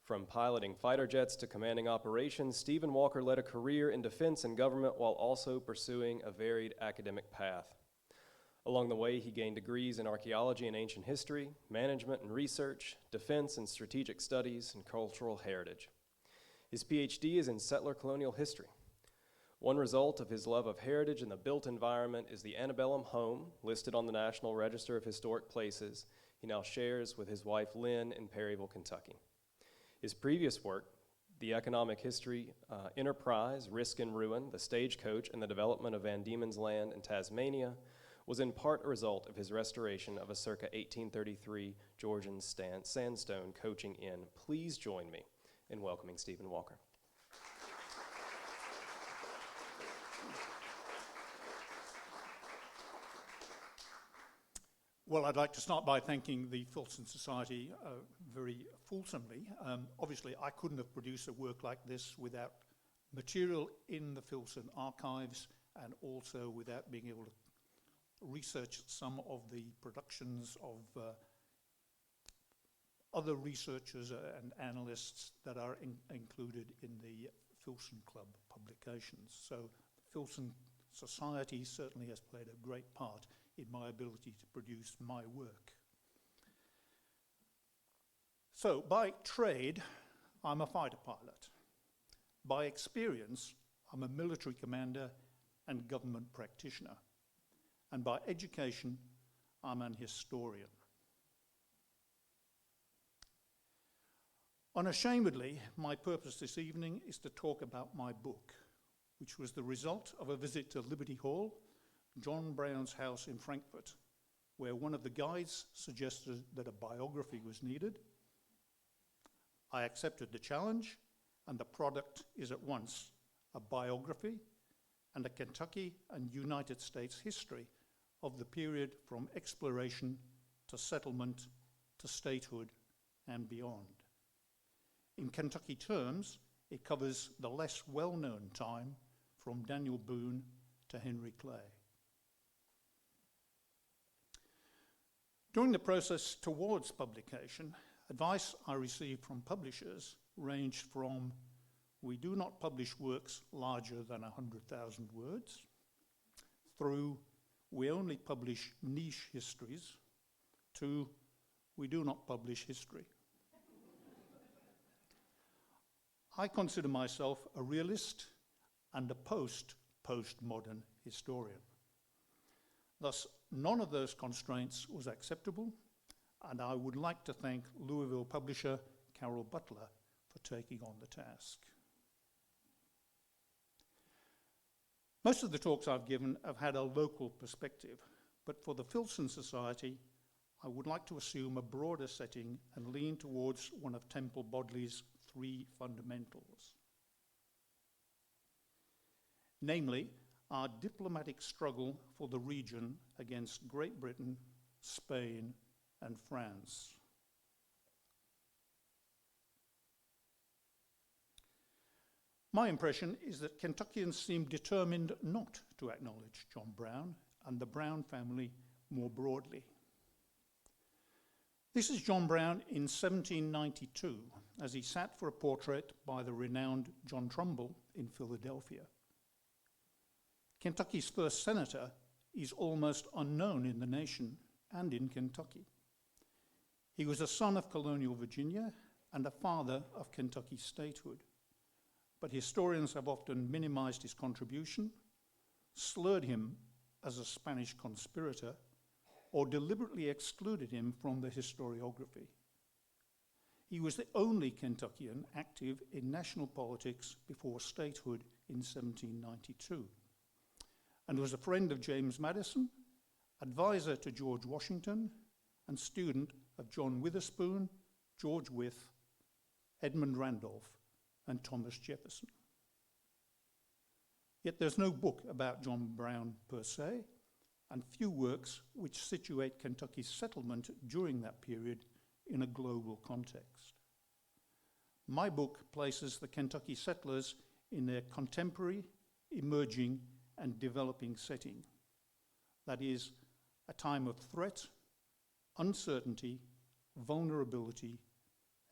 From piloting fighter jets to commanding operations, Stephen Walker led a career in defense and government while also pursuing a varied academic path. Along the way, he gained degrees in archaeology and ancient history, management and research, defense and strategic studies, and cultural heritage. His PhD is in settler colonial history. One result of his love of heritage and the built environment is the antebellum home, listed on the National Register of Historic Places, he now shares with his wife Lynn in Perryville, Kentucky. His previous work, The Economic History, Enterprise, Risk and Ruin, The Stagecoach, and the Development of Van Diemen's Land in Tasmania, was in part a result of his restoration of a circa 1833 Georgian sandstone coaching inn. Please join me in welcoming Stephen Walker. Well, I'd like to start by thanking the Filson Society very fulsomely. Obviously, I couldn't have produced a work like this without material in the Filson archives and also without being able to research some of the productions of other researchers and analysts that are included in the Filson Club publications. So the Filson Society certainly has played a great part in my ability to produce my work. So by trade, I'm a fighter pilot. By experience, I'm a military commander and government practitioner. And by education, I'm an historian. Unashamedly, my purpose this evening is to talk about my book, which was the result of a visit to Liberty Hall, John Brown's house in Frankfurt, where one of the guides suggested that a biography was needed. I accepted the challenge, and the product is at once a biography and a Kentucky and United States history of the period from exploration to settlement to statehood and beyond. In Kentucky terms, it covers the less well-known time from Daniel Boone to Henry Clay. During the process towards publication, advice I received from publishers ranged from, "We do not publish works larger than 100,000 words," through, "We only publish niche histories," to, "We do not publish history." I consider myself a realist and a postmodern historian. Thus, none of those constraints was acceptable, and I would like to thank Louisville publisher Carol Butler for taking on the task. Most of the talks I've given have had a local perspective, but for the Filson Society, I would like to assume a broader setting and lean towards one of Temple Bodley's 3 fundamentals. Namely, our diplomatic struggle for the region against Great Britain, Spain, and France. My impression is that Kentuckians seem determined not to acknowledge John Brown and the Brown family more broadly. This is John Brown in 1792, as he sat for a portrait by the renowned John Trumbull in Philadelphia. Kentucky's first senator is almost unknown in the nation and in Kentucky. He was a son of colonial Virginia and a father of Kentucky statehood, but historians have often minimized his contribution, slurred him as a Spanish conspirator, or deliberately excluded him from the historiography. He was the only Kentuckian active in national politics before statehood in 1792, and was a friend of James Madison, advisor to George Washington, and student of John Witherspoon, George Wythe, Edmund Randolph, and Thomas Jefferson. Yet there's no book about John Brown per se, and few works which situate Kentucky's settlement during that period in a global context. My book places the Kentucky settlers in their contemporary, emerging, and developing setting. That is, a time of threat, uncertainty, vulnerability,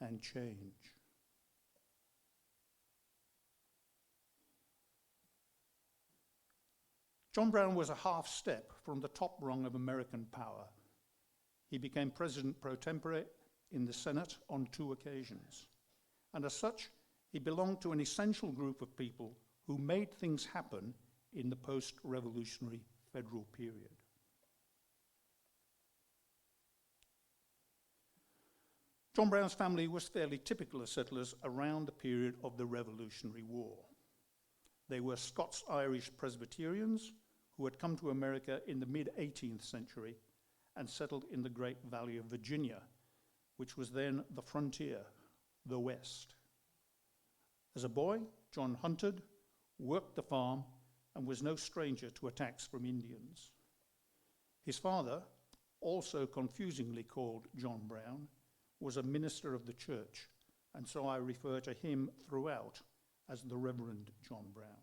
and change. John Brown was a half step from the top rung of American power. He became president pro tempore in the Senate on 2 occasions. And as such, he belonged to an essential group of people who made things happen in the post-revolutionary federal period. John Brown's family was fairly typical of settlers around the period of the Revolutionary War. They were Scots-Irish Presbyterians who had come to America in the mid-18th century and settled in the Great Valley of Virginia, which was then the frontier, the West. As a boy, John hunted, worked the farm, and was no stranger to attacks from Indians. His father, also confusingly called John Brown, was a minister of the church, and so I refer to him throughout as the Reverend John Brown.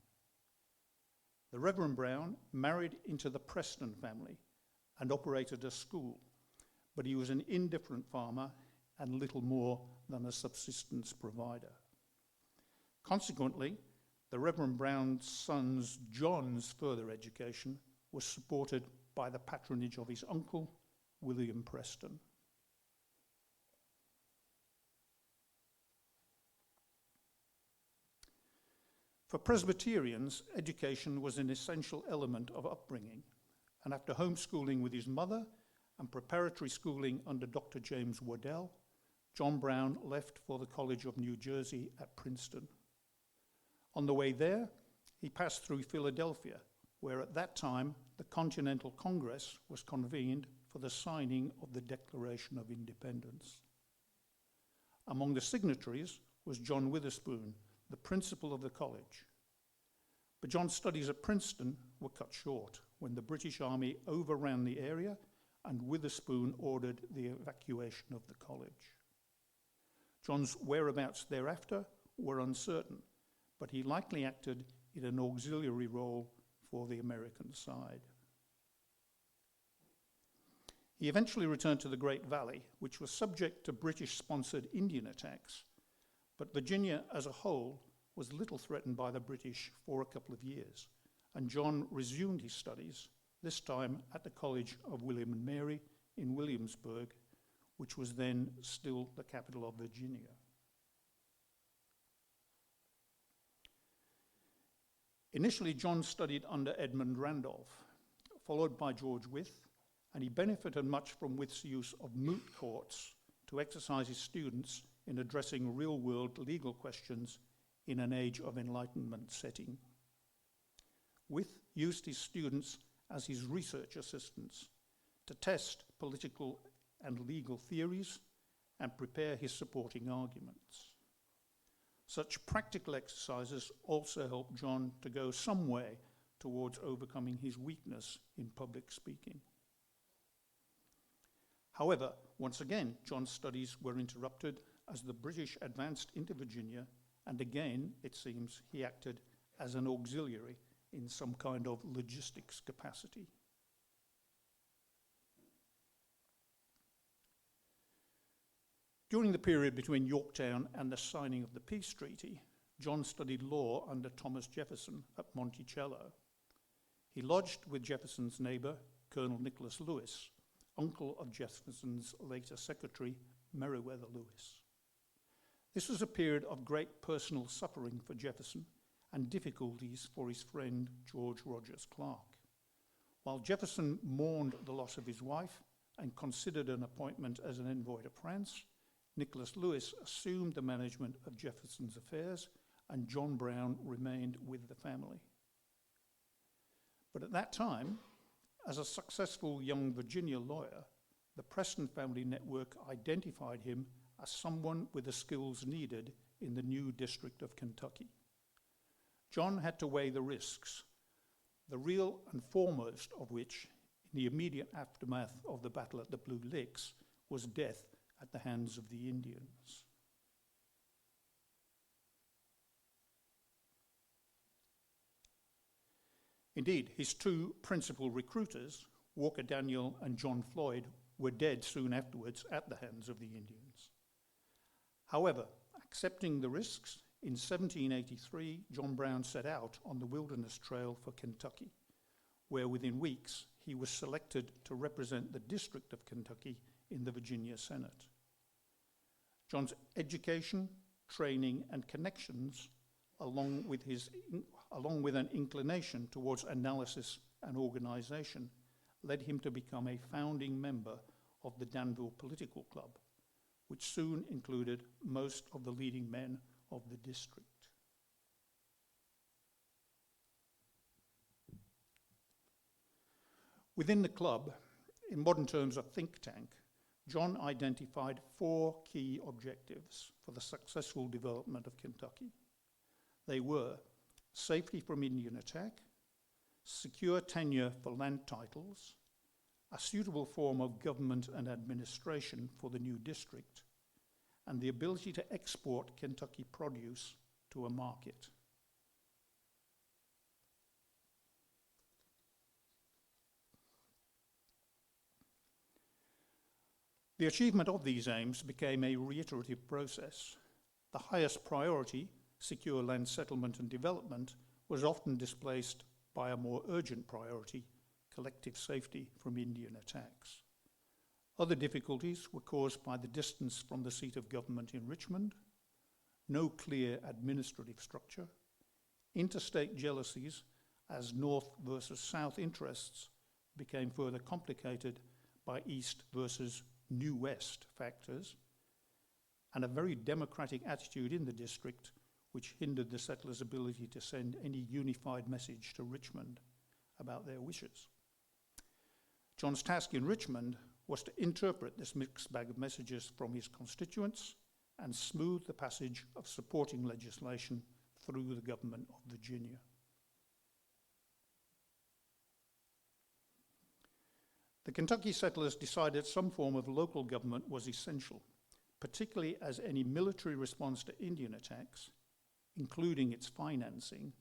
The Reverend Brown married into the Preston family and operated a school, but he was an indifferent farmer and little more than a subsistence provider. Consequently, the Reverend Brown's son's John's further education was supported by the patronage of his uncle, William Preston. For Presbyterians, education was an essential element of upbringing, and after homeschooling with his mother and preparatory schooling under Dr. James Waddell, John Brown left for the College of New Jersey at Princeton. On the way there, he passed through Philadelphia, where at that time the Continental Congress was convened for the signing of the Declaration of Independence. Among the signatories was John Witherspoon, the principal of the college. But John's studies at Princeton were cut short when the British Army overran the area and Witherspoon ordered the evacuation of the college. John's whereabouts thereafter were uncertain, but he likely acted in an auxiliary role for the American side. He eventually returned to the Great Valley, which was subject to British-sponsored Indian attacks, but Virginia as a whole was little threatened by the British for a couple of years, and John resumed his studies, this time at the College of William and Mary in Williamsburg, which was then still the capital of Virginia. Initially, John studied under Edmund Randolph, followed by George Wythe, and he benefited much from Wythe's use of moot courts to exercise his students in addressing real-world legal questions in an age of Enlightenment setting. Wythe used his students as his research assistants to test political and legal theories and prepare his supporting arguments. Such practical exercises also helped John to go some way towards overcoming his weakness in public speaking. However, once again, John's studies were interrupted as the British advanced into Virginia, and again, it seems, he acted as an auxiliary in some kind of logistics capacity. During the period between Yorktown and the signing of the peace treaty, John studied law under Thomas Jefferson at Monticello. He lodged with Jefferson's neighbor, Colonel Nicholas Lewis, uncle of Jefferson's later secretary, Meriwether Lewis. This was a period of great personal suffering for Jefferson and difficulties for his friend George Rogers Clark. While Jefferson mourned the loss of his wife and considered an appointment as an envoy to France, Nicholas Lewis assumed the management of Jefferson's affairs, and John Brown remained with the family. But at that time, as a successful young Virginia lawyer, the Preston family network identified him as someone with the skills needed in the new District of Kentucky. John had to weigh the risks, the real and foremost of which, in the immediate aftermath of the battle at the Blue Licks, was death at the hands of the Indians. Indeed, his two principal recruiters, Walker Daniel and John Floyd, were dead soon afterwards at the hands of the Indians. However, accepting the risks, in 1783, John Brown set out on the Wilderness Trail for Kentucky, where within weeks he was selected to represent the District of Kentucky in the Virginia Senate. John's education, training, and connections, along with an inclination towards analysis and organization, led him to become a founding member of the Danville Political Club, which soon included most of the leading men of the district. Within the club, in modern terms a think tank, John identified 4 key objectives for the successful development of Kentucky. They were safety from Indian attack, secure tenure for land titles, a suitable form of government and administration for the new district, and the ability to export Kentucky produce to a market. The achievement of these aims became a reiterative process. The highest priority, secure land settlement and development, was often displaced by a more urgent priority, collective safety from Indian attacks. Other difficulties were caused by the distance from the seat of government in Richmond, no clear administrative structure, interstate jealousies as North versus South interests became further complicated by East versus New West factors, and a very democratic attitude in the district which hindered the settlers' ability to send any unified message to Richmond about their wishes. John's task in Richmond was to interpret this mixed bag of messages from his constituents and smooth the passage of supporting legislation through the government of Virginia. The Kentucky settlers decided some form of local government was essential, particularly as any military response to Indian attacks, including its financing,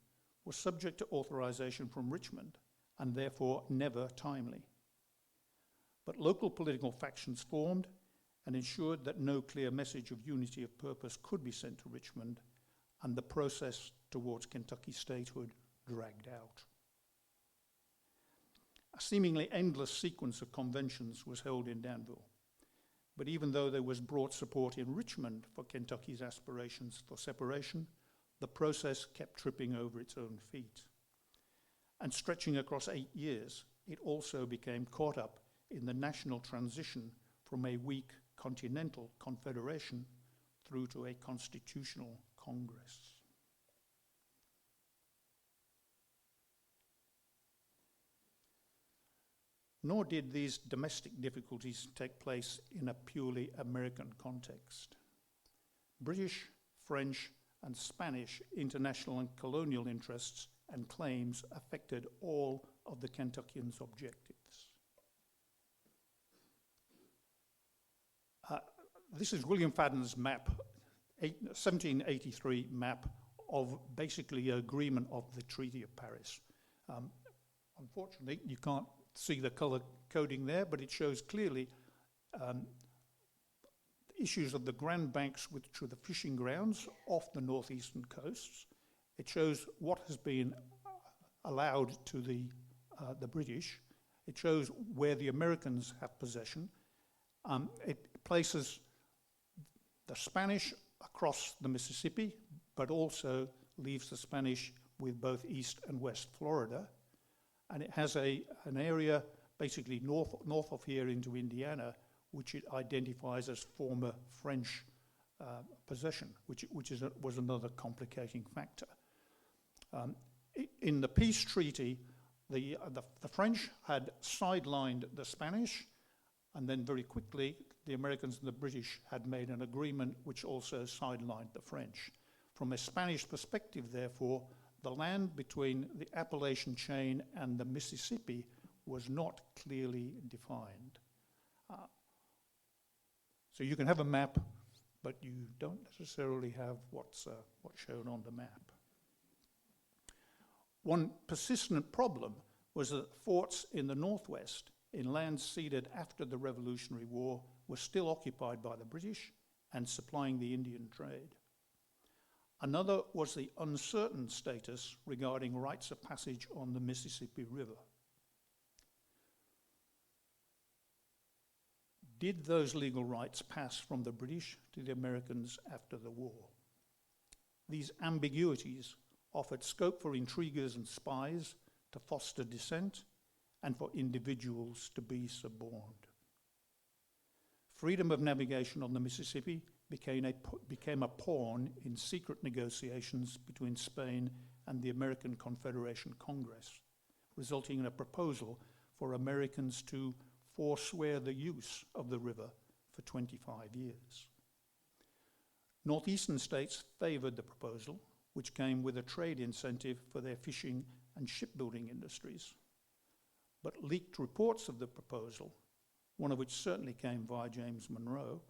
was subject to authorization from Richmond and therefore never timely. But local political factions formed and ensured that no clear message of unity of purpose could be sent to Richmond, and the process towards Kentucky statehood dragged out. A seemingly endless sequence of conventions was held in Danville, but even though there was broad support in Richmond for Kentucky's aspirations for separation, the process kept tripping over its own feet. And stretching across 8 years, it also became caught up in the national transition from a weak continental confederation through to a constitutional Congress. Nor did these domestic difficulties take place in a purely American context. British, French, and Spanish international and colonial interests and claims affected all of the Kentuckians' objectives. This is William Fadden's map, 1783 map of basically an agreement of the Treaty of Paris. Unfortunately, you can't see the color coding there, but it shows clearly issues of the Grand Banks, which are the fishing grounds off the northeastern coasts. It shows what has been allowed to the British. It shows where the Americans have possession. It places the Spanish across the Mississippi, but also leaves the Spanish with both East and West Florida. And it has an area basically north of here into Indiana, which it identifies as former French possession, which was another complicating factor. In the peace treaty, the French had sidelined the Spanish, and then very quickly the Americans and the British had made an agreement which also sidelined the French. From a Spanish perspective, therefore, the land between the Appalachian chain and the Mississippi was not clearly defined. So you can have a map, but you don't necessarily have what's shown on the map. One persistent problem was that forts in the Northwest, in lands ceded after the Revolutionary War, were still occupied by the British and supplying the Indian trade. Another was the uncertain status regarding rights of passage on the Mississippi River. Did those legal rights pass from the British to the Americans after the war? These ambiguities offered scope for intriguers and spies to foster dissent and for individuals to be suborned. Freedom of navigation on the Mississippi became a pawn in secret negotiations between Spain and the American Confederation Congress, resulting in a proposal for Americans to forswear the use of the river for 25 years. Northeastern states favoured the proposal, which came with a trade incentive for their fishing and shipbuilding industries. But leaked reports of the proposal, one of which certainly came via James Monroe,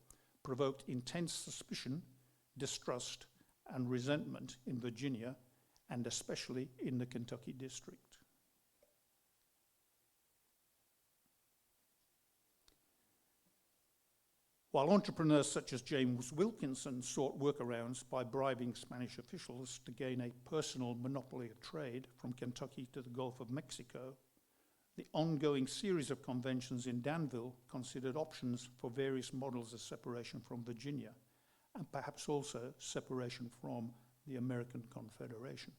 provoked intense suspicion, distrust, and resentment in Virginia, and especially in the Kentucky district. While entrepreneurs such as James Wilkinson sought workarounds by bribing Spanish officials to gain a personal monopoly of trade from Kentucky to the Gulf of Mexico, the ongoing series of conventions in Danville considered options for various models of separation from Virginia, and perhaps also separation from the American Confederation.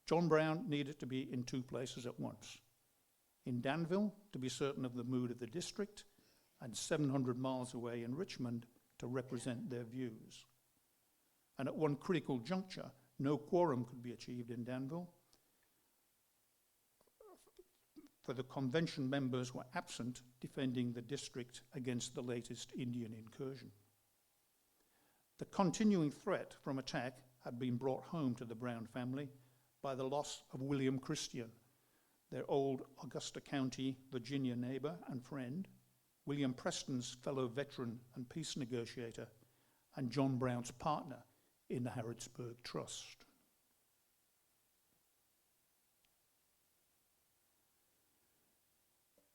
John Brown needed to be in two places at once: in Danville to be certain of the mood of the district, and 700 miles away in Richmond to represent their views. And at one critical juncture, no quorum could be achieved in Danville, for the convention members were absent defending the district against the latest Indian incursion. The continuing threat from attack had been brought home to the Brown family by the loss of William Christian, their old Augusta County, Virginia neighbor and friend, William Preston's fellow veteran and peace negotiator, and John Brown's partner in the Harrodsburg Trust.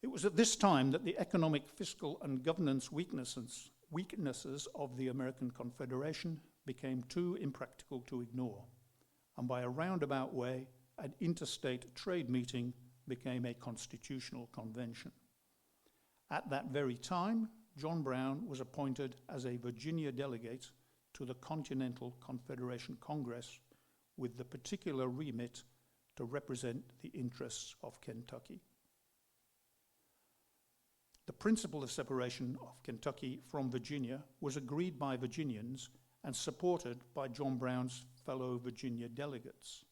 It was at this time that the economic, fiscal, and governance weaknesses of the American Confederation became too impractical to ignore, and by a roundabout way, an interstate trade meeting became a constitutional convention. At that very time, John Brown was appointed as a Virginia delegate to the Continental Confederation Congress with the particular remit to represent the interests of Kentucky. The principle of separation of Kentucky from Virginia was agreed by Virginians and supported by John Brown's fellow Virginia delegates.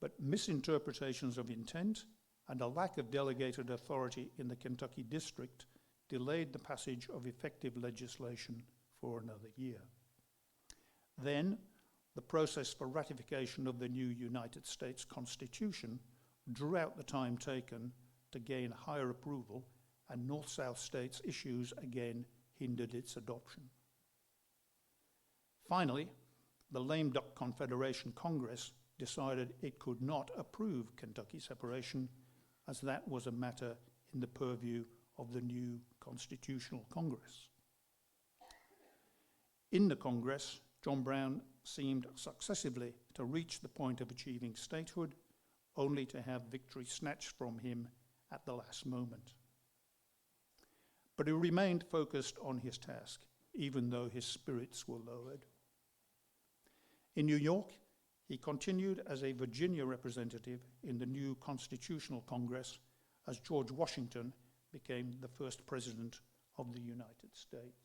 But misinterpretations of intent and a lack of delegated authority in the Kentucky district delayed the passage of effective legislation for another year. Then, the process for ratification of the new United States Constitution drew out the time taken to gain higher approval, and North-South states' issues again hindered its adoption. Finally, the lame duck Confederation Congress decided it could not approve Kentucky separation, as that was a matter in the purview of the new Constitutional Congress. In the Congress, John Brown seemed successively to reach the point of achieving statehood, only to have victory snatched from him at the last moment. But he remained focused on his task, even though his spirits were lowered. In New York, he continued as a Virginia representative in the new Constitutional Congress as George Washington became the first president of the United States.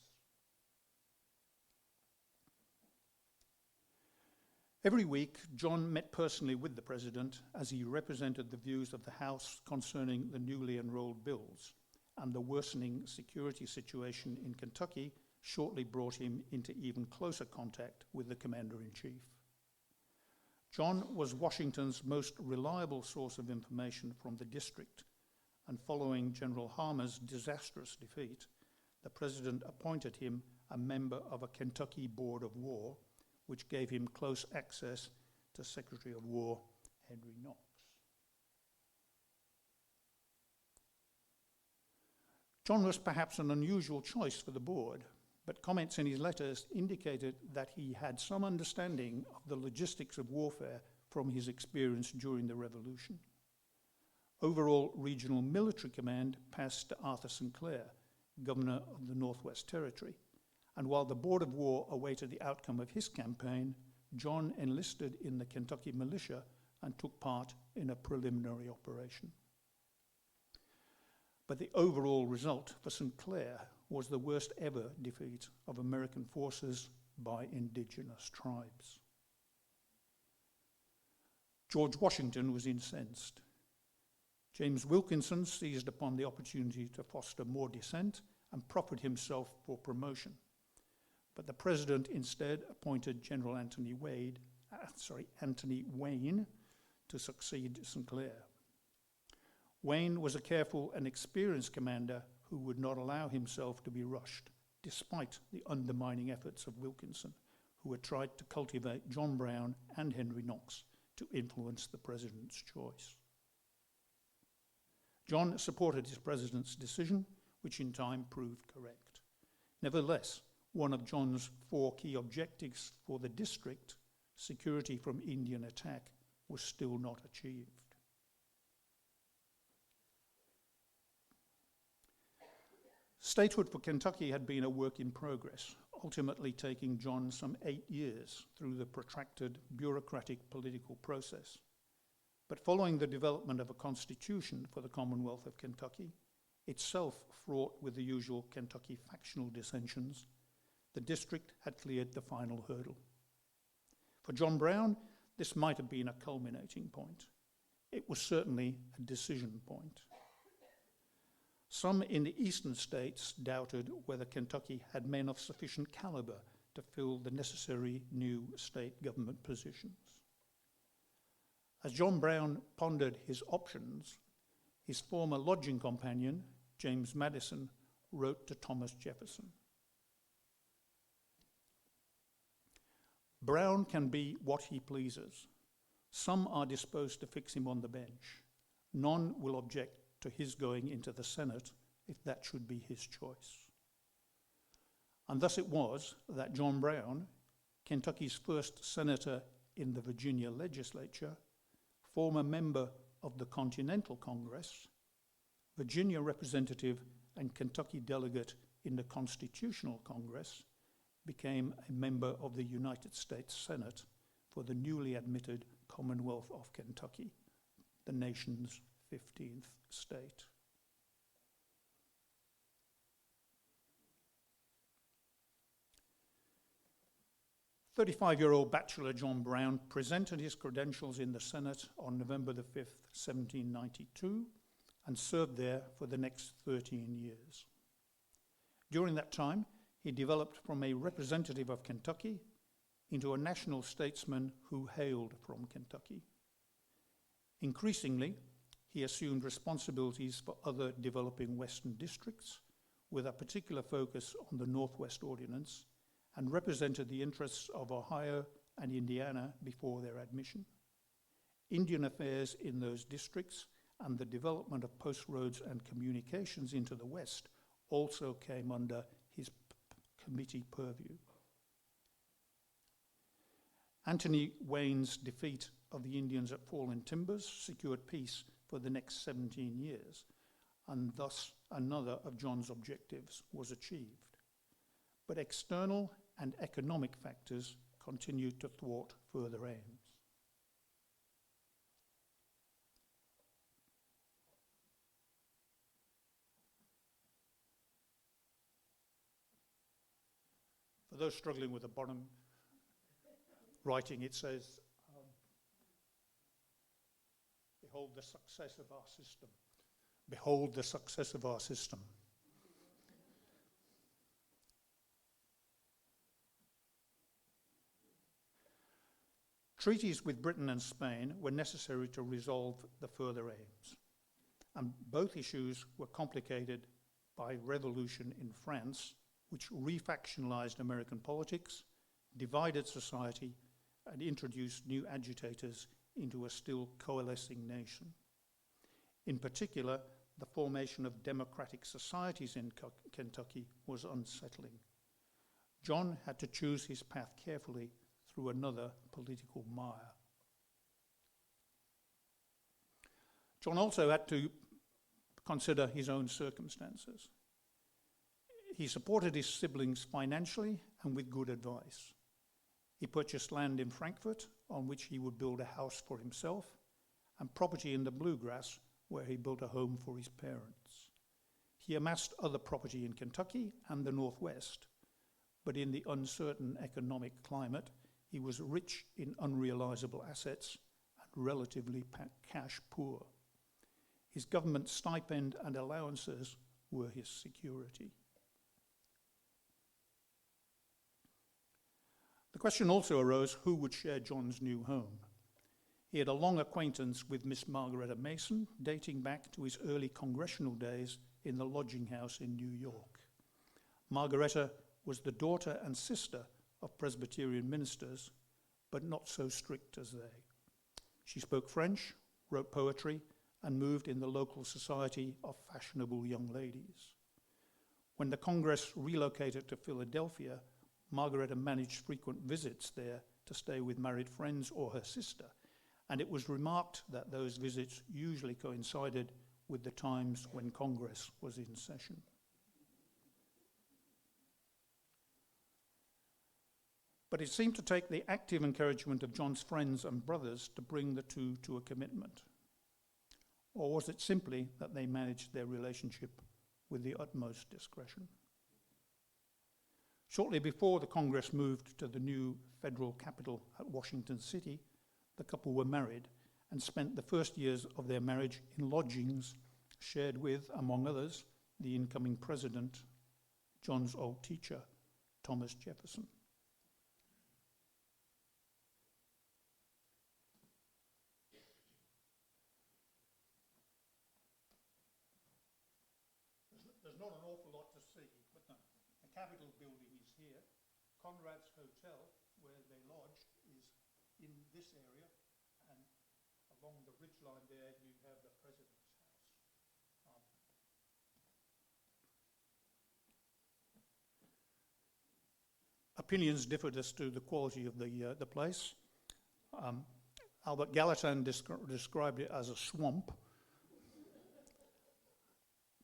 Every week, John met personally with the president as he represented the views of the House concerning the newly enrolled bills, and the worsening security situation in Kentucky shortly brought him into even closer contact with the commander-in-chief. John was Washington's most reliable source of information from the district, and following General Harmer's disastrous defeat, the president appointed him a member of a Kentucky Board of War, which gave him close access to Secretary of War Henry Knox. John was perhaps an unusual choice for the board, but comments in his letters indicated that he had some understanding of the logistics of warfare from his experience during the Revolution. Overall regional military command passed to Arthur Sinclair, governor of the Northwest Territory, and while the Board of War awaited the outcome of his campaign, John enlisted in the Kentucky militia and took part in a preliminary operation. But the overall result for St. Clair was the worst ever defeat of American forces by indigenous tribes. George Washington was incensed. James Wilkinson seized upon the opportunity to foster more dissent and proffered himself for promotion. But the president instead appointed General Anthony Wayne to succeed St. Clair. Wayne was a careful and experienced commander who would not allow himself to be rushed, despite the undermining efforts of Wilkinson, who had tried to cultivate John Brown and Henry Knox to influence the president's choice. John supported his president's decision, which in time proved correct. Nevertheless, one of John's 4 key objectives for the district, security from Indian attack, was still not achieved. Statehood for Kentucky had been a work in progress, ultimately taking John some 8 years through the protracted bureaucratic political process. But following the development of a constitution for the Commonwealth of Kentucky, itself fraught with the usual Kentucky factional dissensions, the district had cleared the final hurdle. For John Brown, this might have been a culminating point. It was certainly a decision point. Some in the eastern states doubted whether Kentucky had men of sufficient caliber to fill the necessary new state government positions. As John Brown pondered his options, his former lodging companion, James Madison, wrote to Thomas Jefferson, "Brown can be what he pleases. Some are disposed to fix him on the bench. None will object to his going into the Senate if that should be his choice." And thus it was that John Brown, Kentucky's first senator in the Virginia legislature, former member of the Continental Congress, Virginia representative and Kentucky delegate in the Constitutional Congress, became a member of the United States Senate for the newly admitted Commonwealth of Kentucky, the nation's 15th state. "35-year-old bachelor John Brown presented his credentials in the Senate on November the 5th, 1792, and served there for the next 13 years. During that time, he developed from a representative of Kentucky into a national statesman who hailed from Kentucky. Increasingly, he assumed responsibilities for other developing western districts, with a particular focus on the Northwest Ordinance, and represented the interests of Ohio and Indiana before their admission. Indian affairs in those districts and the development of post roads and communications into the West also came under his committee purview. Anthony Wayne's defeat of the Indians at Fallen Timbers secured peace for the next 17 years, and thus another of John's objectives was achieved. But external and economic factors continued to thwart further aims. For those struggling with the bottom writing, it says, behold the success of our system. Behold the success of our system. Treaties with Britain and Spain were necessary to resolve the further aims, and both issues were complicated by revolution in France, which refactionalized American politics, divided society, and introduced new agitators into a still coalescing nation. In particular, the formation of democratic societies in Kentucky was unsettling. John had to choose his path carefully through another political mire. John also had to consider his own circumstances. He supported his siblings financially and with good advice. He purchased land in Frankfurt on which he would build a house for himself, and property in the Bluegrass where he built a home for his parents. He amassed other property in Kentucky and the Northwest, but in the uncertain economic climate, he was rich in unrealizable assets and relatively cash poor. His government stipend and allowances were his security. The question also arose who would share John's new home. He had a long acquaintance with Miss Margaretta Mason, dating back to his early congressional days in the lodging house in New York. Margaretta was the daughter and sister of Presbyterian ministers, but not so strict as they. She spoke French, wrote poetry, and moved in the local society of fashionable young ladies. When the Congress relocated to Philadelphia, Margaretta managed frequent visits there to stay with married friends or her sister, and it was remarked that those visits usually coincided with the times when Congress was in session. But it seemed to take the active encouragement of John's friends and brothers to bring the two to a commitment. Or was it simply that they managed their relationship with the utmost discretion? Shortly before the Congress moved to the new federal capital at Washington City, the couple were married and spent the first years of their marriage in lodgings shared with, among others, the incoming president, John's old teacher, Thomas Jefferson. There's not an awful lot to see, but the Capitol building is here. Conrad's Hotel, where they lodged, is in this area, and along the ridgeline there you have the president's house. Opinions differed as to the quality of the place. Albert Gallatin described it as a swamp,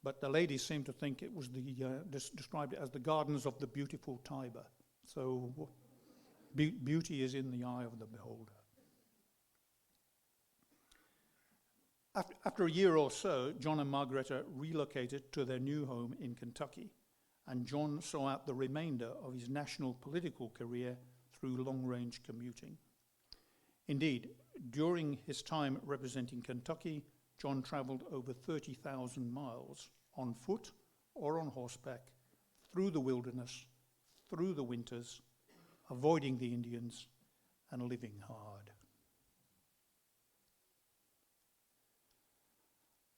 but the ladies seem to think it was described it as the gardens of the beautiful Tiber. So beauty is in the eye of the beholder. After a year or so, John and Margaretta relocated to their new home in Kentucky, and John saw out the remainder of his national political career through long-range commuting. Indeed, during his time representing Kentucky, John traveled over 30,000 miles on foot or on horseback through the wilderness, through the winters, avoiding the Indians and living hard.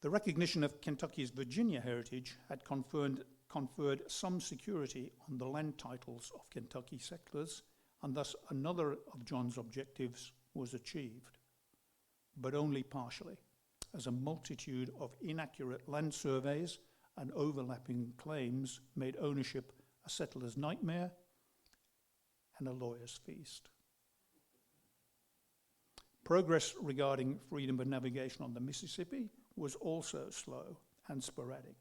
The recognition of Kentucky's Virginia heritage had conferred some security on the land titles of Kentucky settlers, and thus another of John's objectives was achieved, but only partially, as a multitude of inaccurate land surveys and overlapping claims made ownership a settler's nightmare and a lawyer's feast. Progress regarding freedom of navigation on the Mississippi was also slow and sporadic.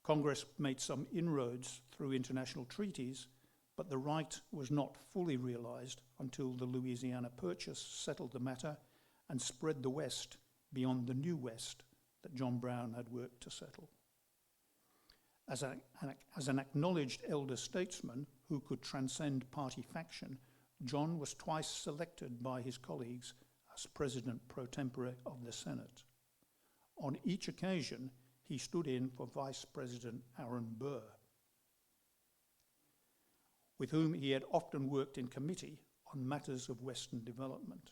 Congress made some inroads through international treaties, but the right was not fully realized until the Louisiana Purchase settled the matter and spread the West beyond the new West that John Brown had worked to settle. As an acknowledged elder statesman who could transcend party faction, John was twice selected by his colleagues as president pro tempore of the Senate. On each occasion, he stood in for Vice President Aaron Burr, with whom he had often worked in committee on matters of Western development.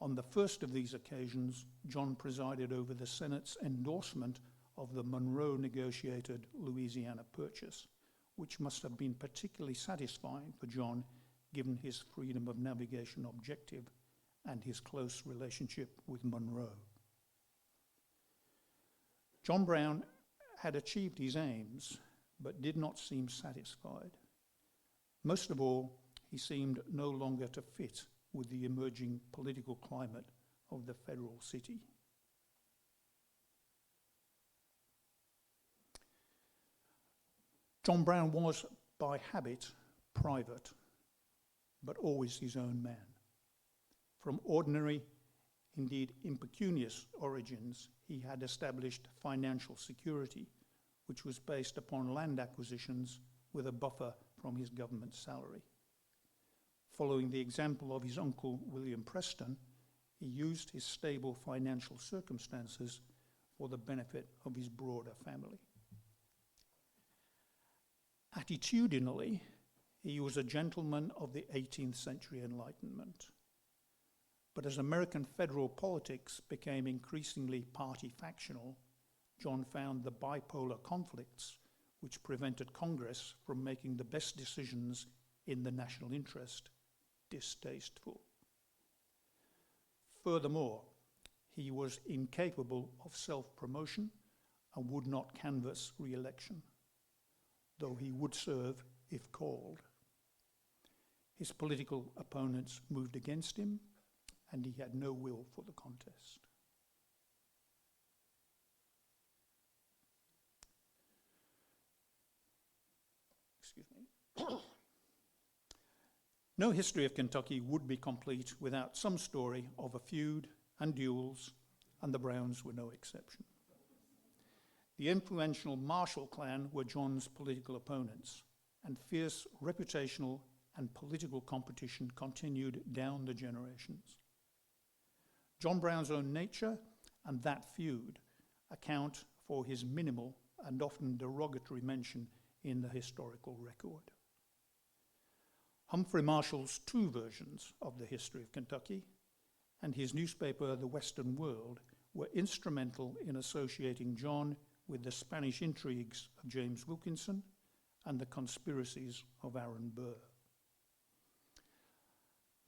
On the first of these occasions, John presided over the Senate's endorsement of the Monroe-negotiated Louisiana Purchase, which must have been particularly satisfying for John, given his freedom of navigation objective and his close relationship with Monroe. John Brown had achieved his aims, but did not seem satisfied. Most of all, he seemed no longer to fit with the emerging political climate of the federal city. John Brown was, by habit, private, but always his own man. From ordinary, indeed impecunious origins, he had established financial security, which was based upon land acquisitions with a buffer from his government salary. Following the example of his uncle William Preston, he used his stable financial circumstances for the benefit of his broader family. Attitudinally, he was a gentleman of the 18th century Enlightenment. But as American federal politics became increasingly party-factional, John found the bipolar conflicts which prevented Congress from making the best decisions in the national interest distasteful. Furthermore, he was incapable of self-promotion and would not canvass re-election, though he would serve if called. His political opponents moved against him, and he had no will for the contest. Excuse me. No history of Kentucky would be complete without some story of a feud and duels, and the Browns were no exception. The influential Marshall clan were John's political opponents, and fierce reputational and political competition continued down the generations. John Brown's own nature and that feud account for his minimal and often derogatory mention in the historical record. Humphrey Marshall's two versions of the history of Kentucky and his newspaper, The Western World, were instrumental in associating John with the Spanish intrigues of James Wilkinson and the conspiracies of Aaron Burr.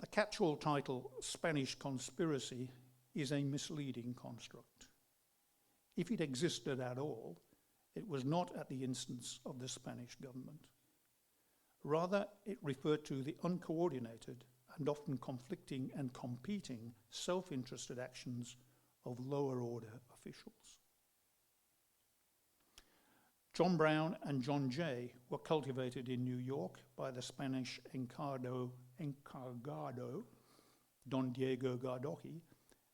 The catch-all title, Spanish Conspiracy, is a misleading construct. If it existed at all, it was not at the instance of the Spanish government. Rather, it referred to the uncoordinated and often conflicting and competing self-interested actions of lower-order officials. John Brown and John Jay were cultivated in New York by the Spanish encargado Don Diego Gardoqui,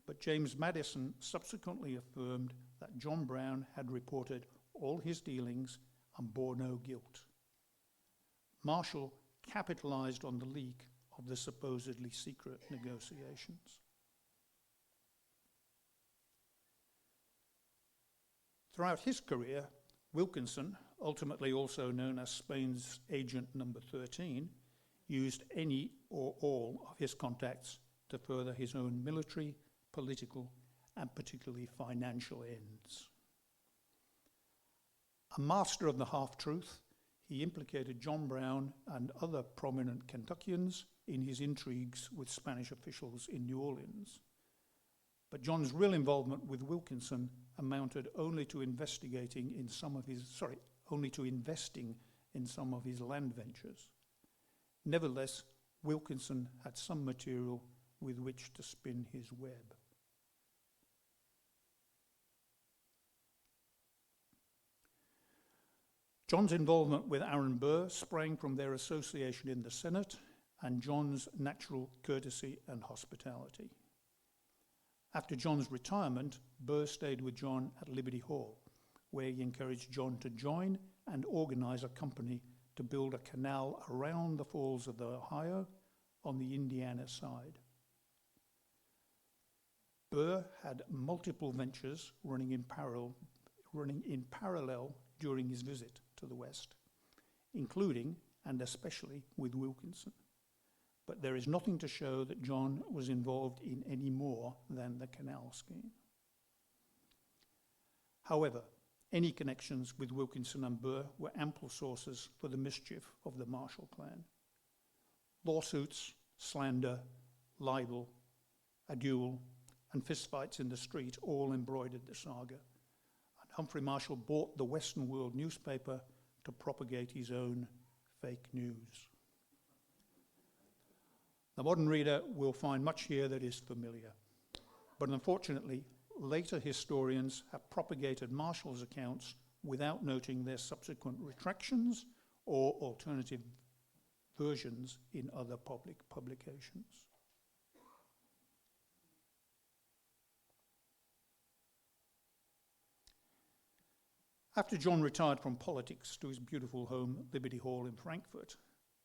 but James Madison subsequently affirmed that John Brown had reported all his dealings and bore no guilt. Marshall capitalized on the leak of the supposedly secret negotiations. Throughout his career, Wilkinson, ultimately also known as Spain's Agent Number 13, used any or all of his contacts to further his own military, political, and particularly financial ends. A master of the half-truth, he implicated John Brown and other prominent Kentuckians in his intrigues with Spanish officials in New Orleans. But John's real involvement with Wilkinson amounted only to investing in some of his land ventures. Nevertheless, Wilkinson had some material with which to spin his web. John's involvement with Aaron Burr sprang from their association in the Senate and John's natural courtesy and hospitality. After John's retirement, Burr stayed with John at Liberty Hall, where he encouraged John to join and organize a company to build a canal around the falls of the Ohio on the Indiana side. Burr had multiple ventures running in parallel during his visit to the West, including and especially with Wilkinson. But there is nothing to show that John was involved in any more than the canal scheme. However, any connections with Wilkinson and Burr were ample sources for the mischief of the Marshall clan. Lawsuits, slander, libel, a duel, and fistfights in the street all embroidered the saga. And Humphrey Marshall bought the Western World newspaper to propagate his own fake news. The modern reader will find much here that is familiar, but unfortunately, later historians have propagated Marshall's accounts without noting their subsequent retractions or alternative versions in other public publications. After John retired from politics to his beautiful home, Liberty Hall in Frankfurt,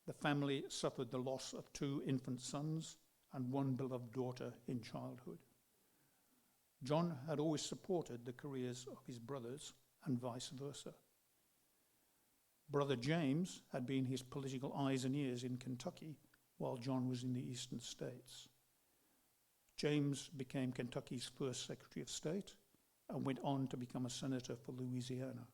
the family suffered the loss of 2 infant sons and 1 beloved daughter in childhood. John had always supported the careers of his brothers and vice versa. Brother James had been his political eyes and ears in Kentucky while John was in the eastern states. James became Kentucky's first Secretary of State and went on to become a senator for Louisiana.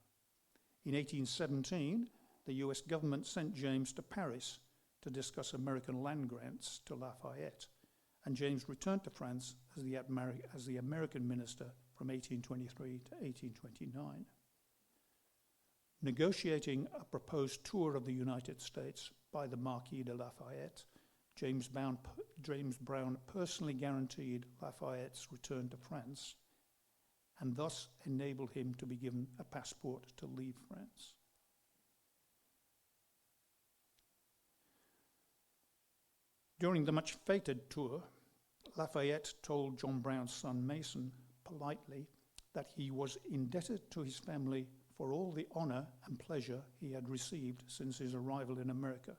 In 1817, the US government sent James to Paris to discuss American land grants to Lafayette, and James returned to France as the American minister from 1823 to 1829. Negotiating a proposed tour of the United States by the Marquis de Lafayette, James Brown personally guaranteed Lafayette's return to France and thus enabled him to be given a passport to leave France. During the much feted tour, Lafayette told John Brown's son Mason politely that he was indebted to his family for all the honor and pleasure he had received since his arrival in America,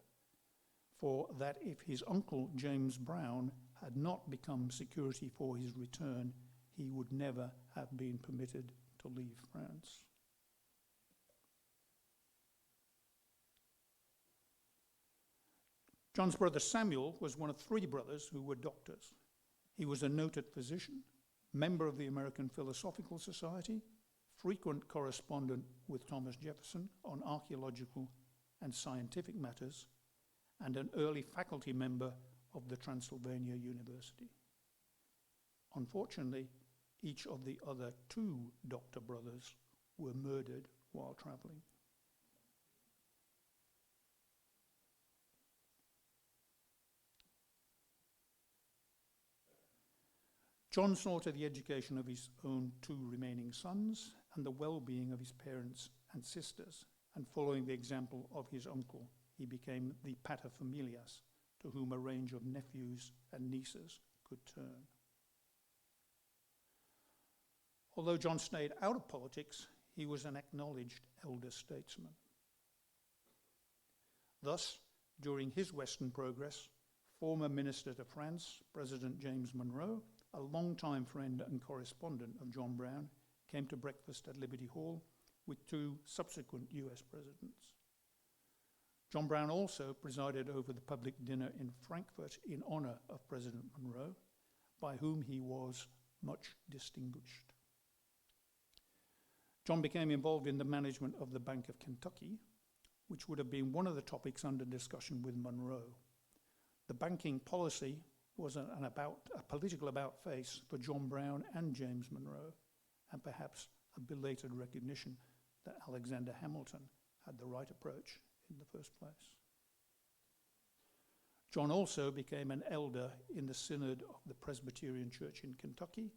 for that if his uncle James Brown had not become security for his return, he would never have been permitted to leave France. John's brother Samuel was one of 3 brothers who were doctors. He was a noted physician, member of the American Philosophical Society, frequent correspondent with Thomas Jefferson on archaeological and scientific matters, and an early faculty member of the Transylvania University. Unfortunately, each of the other 2 doctor brothers were murdered while traveling. John saw to the education of his own 2 remaining sons and the well-being of his parents and sisters, and following the example of his uncle, he became the paterfamilias, to whom a range of nephews and nieces could turn. Although John stayed out of politics, he was an acknowledged elder statesman. Thus, during his Western progress, former Minister to France, President James Monroe, a longtime friend and correspondent of John Brown, came to breakfast at Liberty Hall with 2 subsequent US presidents. John Brown also presided over the public dinner in Frankfurt in honor of President Monroe, by whom he was much distinguished. John became involved in the management of the Bank of Kentucky, which would have been one of the topics under discussion with Monroe. The banking policy was a political about-face for John Brown and James Monroe, and perhaps a belated recognition that Alexander Hamilton had the right approach in the first place. John also became an elder in the Synod of the Presbyterian Church in Kentucky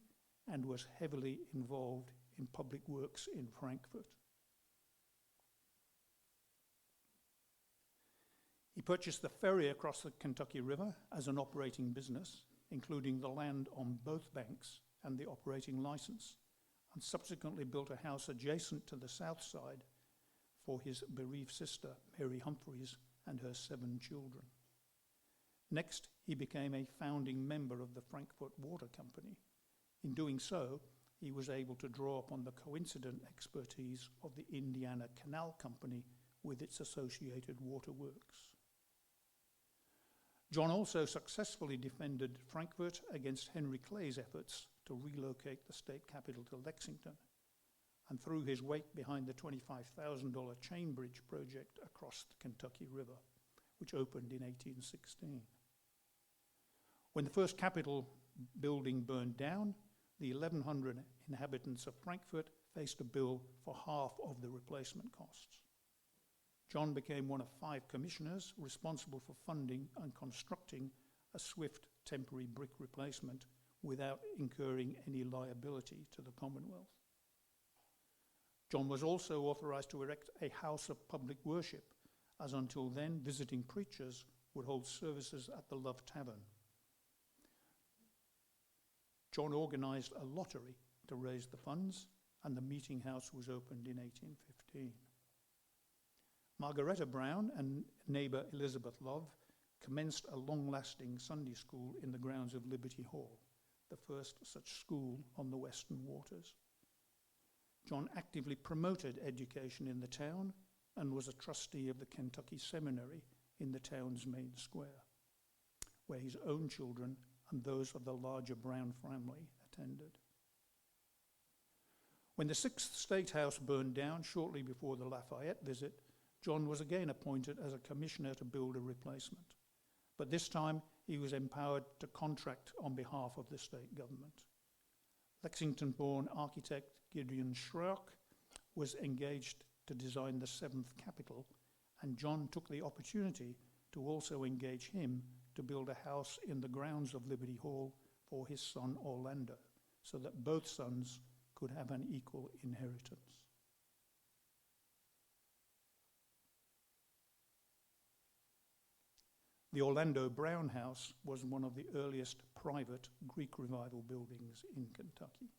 and was heavily involved in public works in Frankfurt. He purchased the ferry across the Kentucky River as an operating business, including the land on both banks and the operating license, and subsequently built a house adjacent to the south side for his bereaved sister, Mary Humphreys, and her 7 children. Next, he became a founding member of the Frankfurt Water Company. In doing so, he was able to draw upon the coincident expertise of the Indiana Canal Company with its associated waterworks. John also successfully defended Frankfurt against Henry Clay's efforts to relocate the state capital to Lexington, and threw his weight behind the $25,000 chain bridge project across the Kentucky River, which opened in 1816. When the first Capitol building burned down, the 1,100 inhabitants of Frankfurt faced a bill for half of the replacement costs. John became one of 5 commissioners responsible for funding and constructing a swift temporary brick replacement without incurring any liability to the Commonwealth. John was also authorized to erect a house of public worship as until then visiting preachers would hold services at the Love Tavern. John organised a lottery to raise the funds, and the meeting house was opened in 1815. Margaretta Brown and neighbour Elizabeth Love commenced a long-lasting Sunday school in the grounds of Liberty Hall, the first such school on the Western Waters. John actively promoted education in the town and was a trustee of the Kentucky Seminary in the town's main square, where his own children and those of the larger Brown family attended. When the Sixth State House burned down shortly before the Lafayette visit, John was again appointed as a commissioner to build a replacement, but this time he was empowered to contract on behalf of the state government. Lexington-born architect Gideon Schrock was engaged to design the 7th Capitol, and John took the opportunity to also engage him to build a house in the grounds of Liberty Hall for his son Orlando, so that both sons could have an equal inheritance. The Orlando Brown House was one of the earliest private Greek Revival buildings in Kentucky.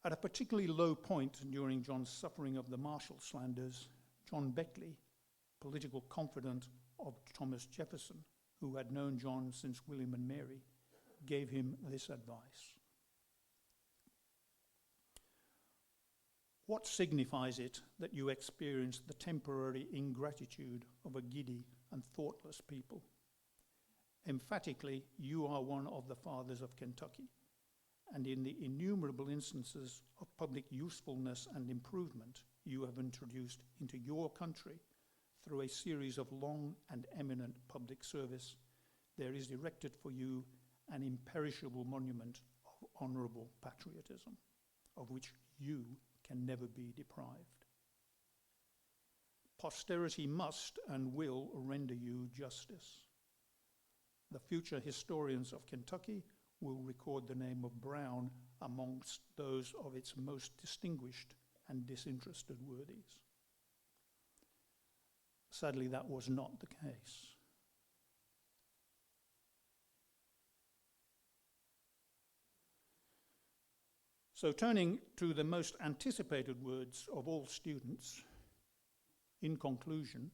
At a particularly low point during John's suffering of the Marshall slanders, John Beckley, political confidant of Thomas Jefferson, who had known John since William and Mary, gave him this advice. What signifies it that you experience the temporary ingratitude of a giddy and thoughtless people? Emphatically, you are one of the fathers of Kentucky, and in the innumerable instances of public usefulness and improvement you have introduced into your country through a series of long and eminent public service, there is erected for you an imperishable monument of honourable patriotism, of which you can never be deprived. Posterity must and will render you justice. The future historians of Kentucky will record the name of Brown amongst those of its most distinguished and disinterested worthies. Sadly, that was not the case. So turning to the most anticipated words of all students, in conclusion,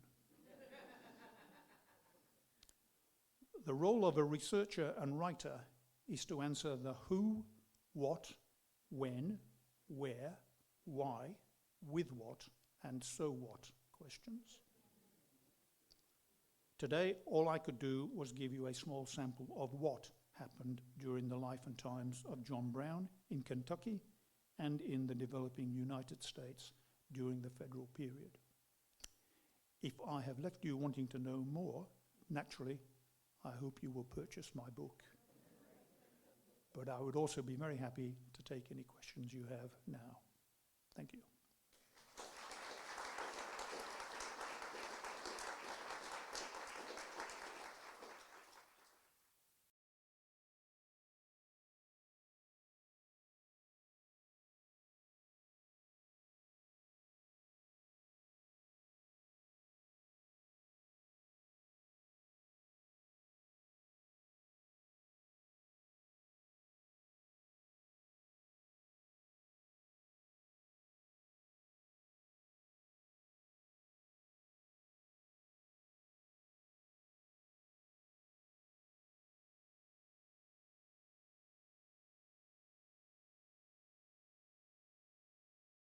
the role of a researcher and writer is to answer the who, what, when, where, why, with what, and so what questions. Today, all I could do was give you a small sample of what happened during the life and times of John Brown in Kentucky and in the developing United States during the federal period. If I have left you wanting to know more, naturally, I hope you will purchase my book. But I would also be very happy to take any questions you have now.